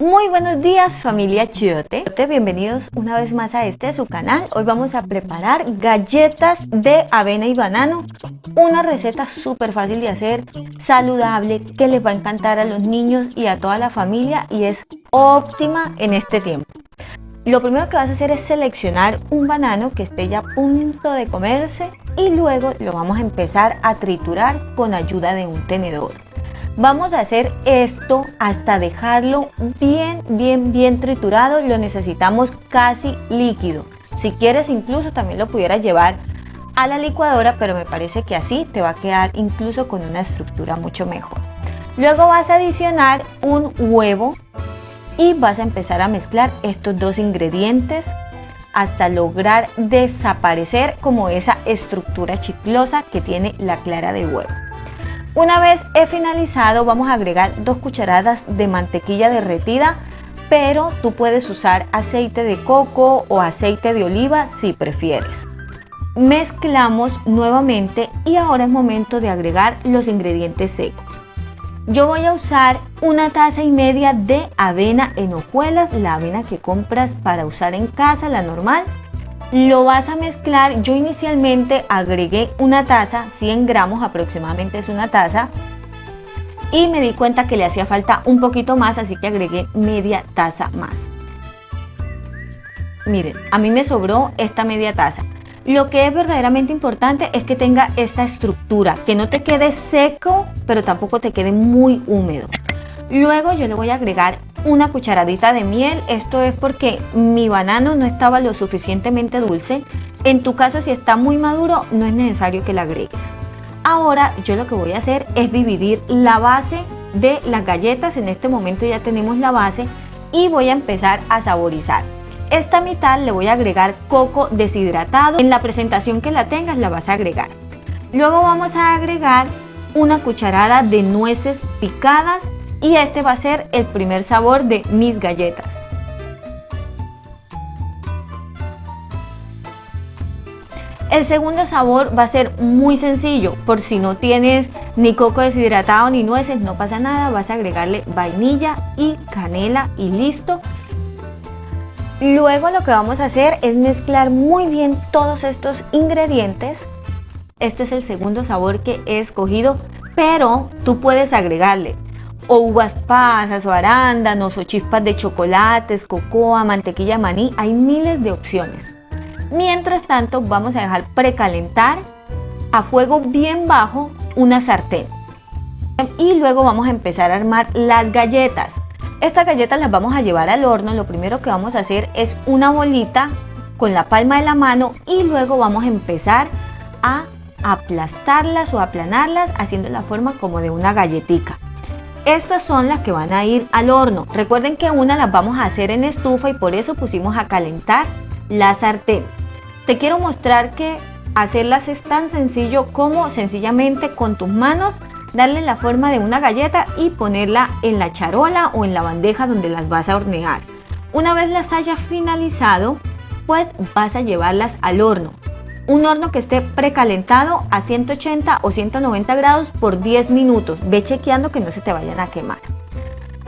Muy buenos días, familia Chiote. Bienvenidos una vez más a su canal. Hoy vamos a preparar galletas de avena y banano. Una receta súper fácil de hacer, saludable, que les va a encantar a los niños y a toda la familia y es óptima en este tiempo. Lo primero que vas a hacer es seleccionar un banano que esté ya a punto de comerse y luego lo vamos a empezar a triturar con ayuda de un tenedor. Vamos a hacer esto hasta dejarlo bien triturado. Lo necesitamos casi líquido. Si quieres incluso también lo pudieras llevar a la licuadora, pero me parece que así te va a quedar incluso con una estructura mucho mejor. Luego vas a adicionar un huevo y vas a empezar a mezclar estos dos ingredientes hasta lograr desaparecer como esa estructura chiclosa que tiene la clara de huevo. Una vez he finalizado, vamos a agregar 2 cucharadas de mantequilla derretida, pero tú puedes usar aceite de coco o aceite de oliva si prefieres. Mezclamos nuevamente y ahora es momento de agregar los ingredientes secos. Yo voy a usar 1,5 tazas de avena en hojuelas, la avena que compras para usar en casa, la normal. Lo vas a mezclar. Yo inicialmente agregué 1 taza, 100 gramos aproximadamente es 1 taza. Y me di cuenta que le hacía falta un poquito más, así que agregué media taza más. Miren, a mí me sobró esta media taza. Lo que es verdaderamente importante es que tenga esta estructura, que no te quede seco, pero tampoco te quede muy húmedo. Luego yo le voy a agregar 1 cucharadita de miel. Esto es porque mi banano no estaba lo suficientemente dulce. En tu caso, si está muy maduro, no es necesario que le agregues. Ahora yo lo que voy a hacer es dividir la base de las galletas. En este momento ya tenemos la base y voy a empezar a saborizar. Esta mitad le voy a agregar coco deshidratado. En la presentación que la tengas la vas a agregar. Luego vamos a agregar 1 cucharada de nueces picadas. Y este va a ser el primer sabor de mis galletas. El segundo sabor va a ser muy sencillo. Por si no tienes ni coco deshidratado ni nueces, no pasa nada. Vas a agregarle vainilla y canela y listo. Luego lo que vamos a hacer es mezclar muy bien todos estos ingredientes. Este es el segundo sabor que he escogido, pero tú puedes agregarle o uvas pasas, o arándanos, o chispas de chocolates, cocoa, mantequilla de maní. Hay miles de opciones. Mientras tanto, vamos a dejar precalentar a fuego bien bajo una sartén. Y luego vamos a empezar a armar las galletas. Estas galletas las vamos a llevar al horno. Lo primero que vamos a hacer es una bolita con la palma de la mano y luego vamos a empezar a aplastarlas o aplanarlas haciendo la forma como de una galletica. Estas son las que van a ir al horno. Recuerden que una las vamos a hacer en estufa y por eso pusimos a calentar la sartén. Te quiero mostrar que hacerlas es tan sencillo como sencillamente con tus manos darle la forma de una galleta y ponerla en la charola o en la bandeja donde las vas a hornear. Una vez las hayas finalizado, pues vas a llevarlas al horno. Un horno que esté precalentado a 180 o 190 grados por 10 minutos. Ve chequeando que no se te vayan a quemar.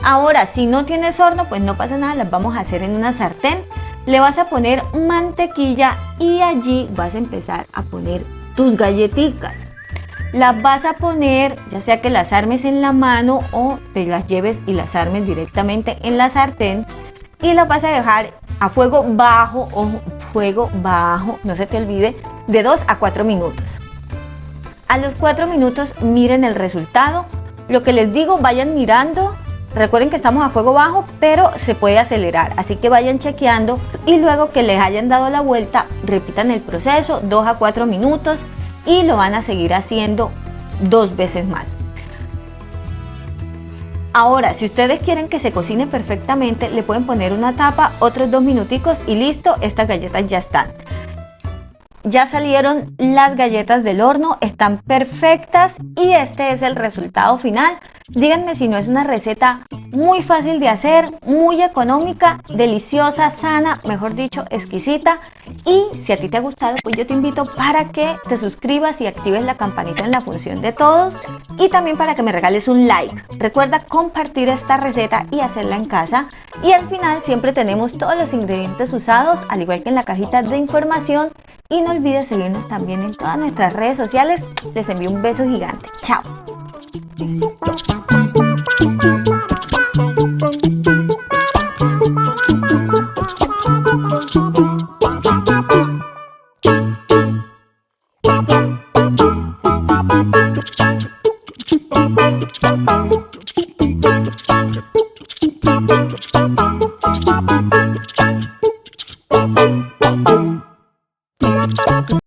Ahora, si no tienes horno, pues no pasa nada, las vamos a hacer en una sartén. Le vas a poner mantequilla y allí vas a empezar a poner tus galletitas. Las vas a poner, ya sea que las armes en la mano o te las lleves y las armes directamente en la sartén. Y las vas a dejar a fuego bajo, no se te olvide, de 2 a 4 minutos. A los 4 minutos miren el resultado. Lo que les digo, vayan mirando. Recuerden que estamos a fuego bajo, pero se puede acelerar, así que vayan chequeando y luego que les hayan dado la vuelta, repitan el proceso 2 a 4 minutos y lo van a seguir haciendo 2 veces más. Ahora, si ustedes quieren que se cocine perfectamente, le pueden poner una tapa, otros 2 minuticos y listo, estas galletas ya están. ya salieron las galletas del horno, están perfectas y este es el resultado final. Díganme si no es una receta muy fácil de hacer, muy económica, deliciosa, sana, mejor dicho, exquisita. Y si a ti te ha gustado, pues yo te invito para que te suscribas y actives la campanita en la función de todos y también para que me regales un like. Recuerda compartir esta receta y hacerla en casa. Y al final siempre tenemos todos los ingredientes usados, al igual que en la cajita de información. Y no olvides seguirnos también en todas nuestras redes sociales. Les envío un beso gigante. Chao.